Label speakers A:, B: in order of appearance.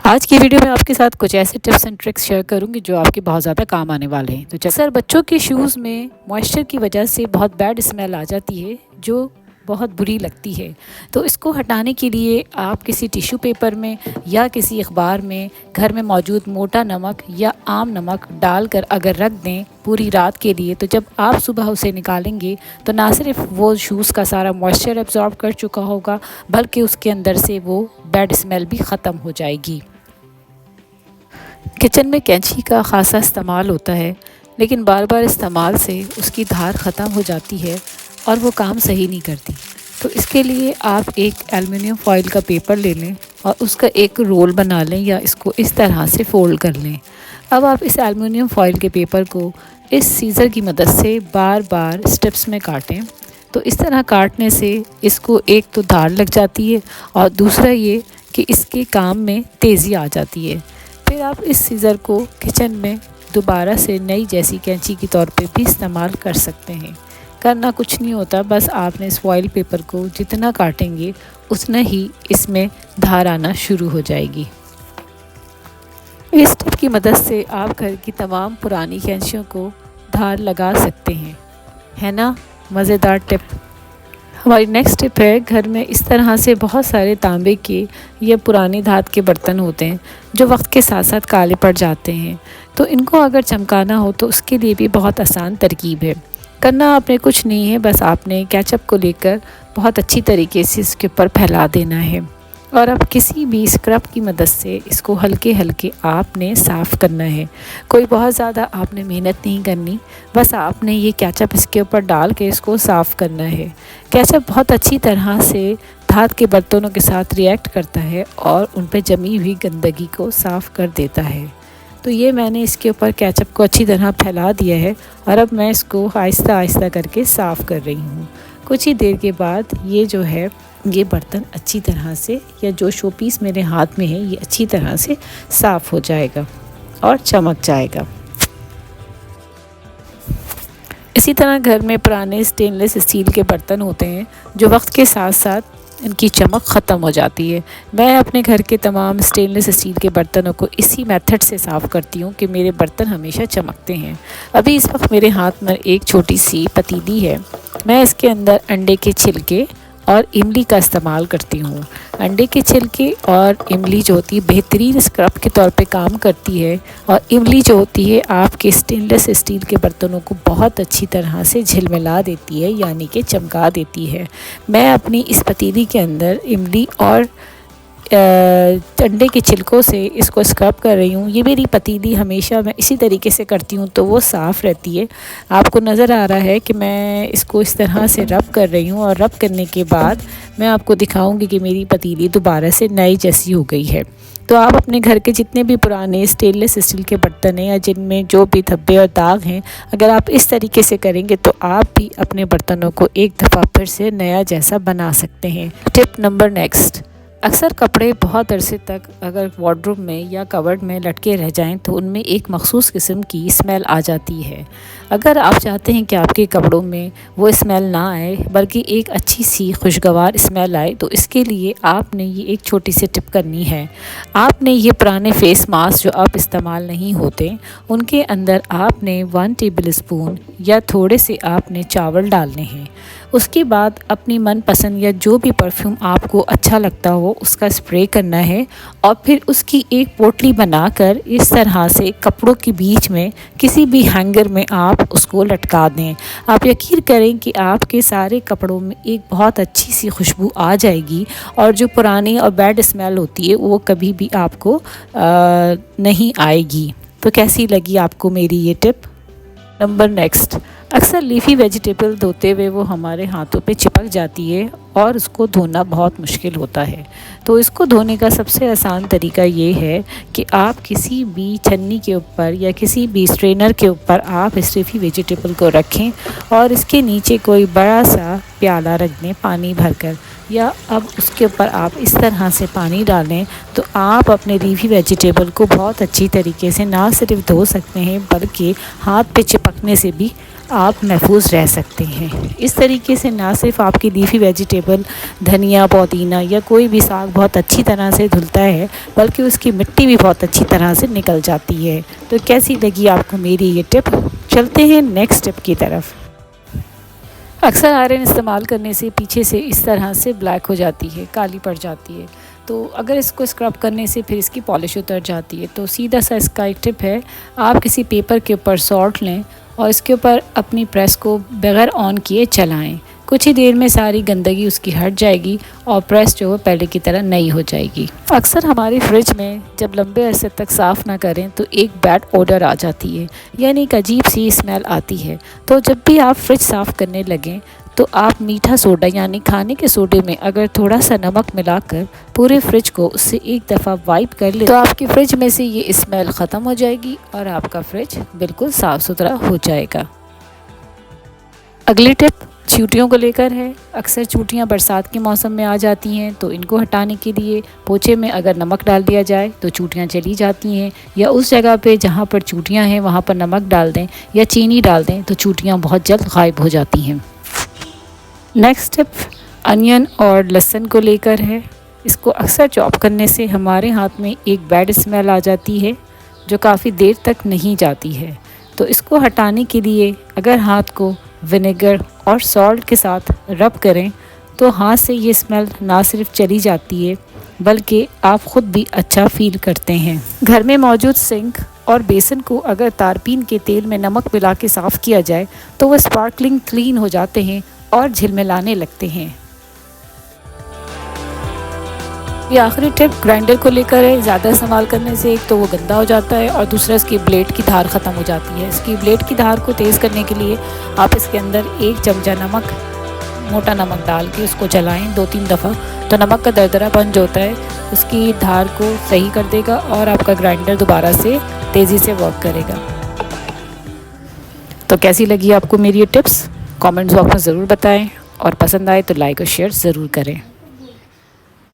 A: आज की वीडियो में आपके साथ कुछ ऐसे टिप्स एंड ट्रिक्स शेयर करूंगी जो आपके बहुत ज़्यादा काम आने वाले हैं। तो अक्सर बच्चों के शूज़ में मॉइस्चर की वजह से बहुत बैड स्मेल आ जाती है जो बहुत बुरी लगती है। तो इसको हटाने के लिए आप किसी टिश्यू पेपर में या किसी अखबार में घर में मौजूद मोटा नमक या आम नमक डालकर अगर रख दें पूरी रात के लिए, तो जब आप सुबह उसे निकालेंगे तो ना सिर्फ वो शूज़ का सारा मॉइस्चर एब्जॉर्ब कर चुका होगा बल्कि उसके अंदर से वो बैड स्मेल भी ख़त्म हो जाएगी। किचन में कैंची का ख़ासा इस्तेमाल होता है, लेकिन बार बार इस्तेमाल से उसकी धार ख़त्म हो जाती है और वो काम सही नहीं करती। तो इसके लिए आप एक एल्युमिनियम फॉइल का पेपर ले लें और उसका एक रोल बना लें या इसको इस तरह से फ़ोल्ड कर लें। अब आप इस एल्युमिनियम फॉइल के पेपर को इस सीज़र की मदद से बार बार स्टेप्स में काटें। तो इस तरह काटने से इसको एक तो धार लग जाती है और दूसरा ये कि इसके काम में तेज़ी आ जाती है। फिर आप इस सीज़र को किचन में दोबारा से नई जैसी कैंची के तौर पे भी इस्तेमाल कर सकते हैं। करना कुछ नहीं होता, बस आपने इस फॉइल पेपर को जितना काटेंगे उतना ही इसमें धार आना शुरू हो जाएगी। इस टिप की मदद से आप घर की तमाम पुरानी कैंचियों को धार लगा सकते हैं। है ना मज़ेदार टिप। हमारी नेक्स्ट टिप है, घर में इस तरह से बहुत सारे तांबे के या पुरानी धात के बर्तन होते हैं जो वक्त के साथ साथ काले पड़ जाते हैं। तो इनको अगर चमकाना हो तो उसके लिए भी बहुत आसान तरकीब है। करना आपने कुछ नहीं है, बस आपने केचप को लेकर बहुत अच्छी तरीके से इसके ऊपर फैला देना है और अब किसी भी स्क्रब की मदद से इसको हल्के हल्के आपने साफ़ करना है। कोई बहुत ज़्यादा आपने मेहनत नहीं करनी, बस आपने ये केचप इसके ऊपर डाल के इसको साफ़ करना है। केचप बहुत अच्छी तरह से धात के बर्तनों के साथ रिएक्ट करता है और उन पर जमी हुई गंदगी को साफ़ कर देता है। तो ये मैंने इसके ऊपर केचप को अच्छी तरह फैला दिया है और अब मैं इसको आहिस्ता आहिस्ता करके साफ़ कर रही हूँ। कुछ ही देर के बाद ये जो है ये बर्तन अच्छी तरह से, या जो शो पीस मेरे हाथ में है, ये अच्छी तरह से साफ़ हो जाएगा और चमक जाएगा। इसी तरह घर में पुराने स्टेनलेस स्टील के बर्तन होते हैं जो वक्त के साथ साथ इनकी चमक ख़त्म हो जाती है। मैं अपने घर के तमाम स्टेनलेस स्टील के बर्तनों को इसी मेथड से साफ़ करती हूँ कि मेरे बर्तन हमेशा चमकते हैं। अभी इस वक्त मेरे हाथ में एक छोटी सी पतीली है। मैं इसके अंदर अंडे के छिलके और इमली का इस्तेमाल करती हूँ। अंडे के छिलके और इमली जो होती है बेहतरीन स्क्रब के तौर पे काम करती है और इमली जो होती है आपके स्टेनलेस स्टील के बर्तनों को बहुत अच्छी तरह से झिलमिला देती है, यानी कि चमका देती है। मैं अपनी इस पतीली के अंदर इमली और अंडे के छिलकों से इसको स्क्रब कर रही हूँ। ये मेरी पतीली हमेशा मैं इसी तरीके से करती हूँ तो वो साफ़ रहती है। आपको नज़र आ रहा है कि मैं इसको इस तरह से रब कर रही हूँ और रब करने के बाद मैं आपको दिखाऊंगी कि मेरी पतीली दोबारा से नई जैसी हो गई है। तो आप अपने घर के जितने भी पुराने स्टेनलेस स्टील के बर्तन हैं या जिनमें जो भी धब्बे और दाग हैं, अगर आप इस तरीके से करेंगे तो आप भी अपने बर्तनों को एक दफ़ा फिर से नया जैसा बना सकते हैं। टिप नंबर नेक्स्ट, अक्सर कपड़े बहुत अरसे तक अगर वार्डरोब में या कवर्ड में लटके रह जाएं तो उनमें एक मखसूस किस्म की स्मेल आ जाती है। अगर आप चाहते हैं कि आपके कपड़ों में वो स्मेल ना आए बल्कि एक अच्छी सी खुशगवार स्मेल आए, तो इसके लिए आपने ये एक छोटी सी टिप करनी है। आपने ये पुराने फेस मास्क जो अब इस्तेमाल नहीं होते, उनके अंदर आपने 1 टेबल स्पून या थोड़े से आपने चावल डालने हैं। उसके बाद अपनी मनपसंद या जो भी परफ्यूम आपको अच्छा लगता हो उसका स्प्रे करना है और फिर उसकी एक पोटली बनाकर इस तरह से कपड़ों के बीच में किसी भी हैंगर में आप उसको लटका दें। आप यकीन करें कि आपके सारे कपड़ों में एक बहुत अच्छी सी खुशबू आ जाएगी और जो पुरानी और बैड स्मेल होती है वो कभी भी आपको नहीं आएगी। तो कैसी लगी आपको मेरी ये टिप? नंबर नेक्स्ट, अक्सर लीफी वेजिटेबल धोते हुए वो हमारे हाथों पे चिपक जाती है और उसको धोना बहुत मुश्किल होता है। तो इसको धोने का सबसे आसान तरीका ये है कि आप किसी भी छन्नी के ऊपर या किसी भी स्ट्रेनर के ऊपर आप इस लीफी वेजिटेबल को रखें और इसके नीचे कोई बड़ा सा प्याला रख दें पानी भरकर। या अब उसके ऊपर आप इस तरह से पानी डालें तो आप अपने लीफी वेजिटेबल को बहुत अच्छी तरीके से ना सिर्फ धो सकते हैं बल्कि हाथ पे चिपकने से भी आप महफूज रह सकते हैं। इस तरीके से ना सिर्फ आपकी लीफी वेजिटेबल धनिया पुदीना या कोई भी साग बहुत अच्छी तरह से धुलता है बल्कि उसकी मिट्टी भी बहुत अच्छी तरह से निकल जाती है। तो कैसी लगी आपको मेरी ये टिप? चलते हैं नेक्स्ट टिप की तरफ। अक्सर आयरन इस्तेमाल करने से पीछे से इस तरह से ब्लैक हो जाती है, काली पड़ जाती है। तो अगर इसको स्क्रब करने से फिर इसकी पॉलिश उतर जाती है। तो सीधा सा इसका एक टिप है, आप किसी पेपर के ऊपर सॉल्ट लें और इसके ऊपर अपनी प्रेस को बग़ैर ऑन किए चलाएं। कुछ ही देर में सारी गंदगी उसकी हट जाएगी और प्रेस जो है पहले की तरह नई हो जाएगी। अक्सर हमारी फ्रिज में जब लंबे अरसे तक साफ़ ना करें तो एक बैड ओडर आ जाती है, यानी एक अजीब सी स्मेल आती है। तो जब भी आप फ्रिज साफ़ करने लगें तो आप मीठा सोडा यानी खाने के सोडे में अगर थोड़ा सा नमक मिलाकर पूरे फ्रिज को उससे एक दफ़ा वाइप कर ले तो आपकी फ्रिज में से ये स्मेल ख़त्म हो जाएगी और आपका फ्रिज बिल्कुल साफ़ सुथरा हो जाएगा। अगली टिप चींटियों को लेकर है। अक्सर चींटियां बरसात के मौसम में आ जाती हैं, तो इनको हटाने के लिए पोछे में अगर नमक डाल दिया जाए तो चींटियां चली जाती हैं, या उस जगह पे जहां पर चींटियां हैं वहां पर नमक डाल दें या चीनी डाल दें तो चींटियां बहुत जल्द गायब हो जाती हैं। नेक्स्ट टिप अनियन और लहसुन को लेकर है। इसको अक्सर चॉप करने से हमारे हाथ में एक बैड स्मेल आ जाती है जो काफ़ी देर तक नहीं जाती है। तो इसको हटाने के लिए अगर हाथ को विनेगर और सॉल्ट के साथ रब करें तो हाथ से ये स्मेल ना सिर्फ चली जाती है बल्कि आप ख़ुद भी अच्छा फील करते हैं। घर में मौजूद सिंक और बेसन को अगर तारपीन के तेल में नमक मिला के साफ़ किया जाए तो वह स्पार्कलिंग क्लीन हो जाते हैं और झिलमिलाने लगते हैं। ये आखिरी टिप ग्राइंडर को लेकर है। ज़्यादा इस्तेमाल करने से एक तो वो गंदा हो जाता है और दूसरा इसकी ब्लेड की धार ख़त्म हो जाती है। इसकी ब्लेड की धार को तेज़ करने के लिए आप इसके अंदर 1 चमचा नमक, मोटा नमक डाल के उसको चलाएं 2-3 दफ़ा, तो नमक का दरदरापन जो होता है उसकी धार को सही कर देगा और आपका ग्राइंडर दोबारा से तेज़ी से वर्क करेगा। तो कैसी लगी आपको मेरी ये टिप्स? कमेंट्स बॉक्स में ज़रूर बताएं और पसंद आए तो लाइक और शेयर ज़रूर करें।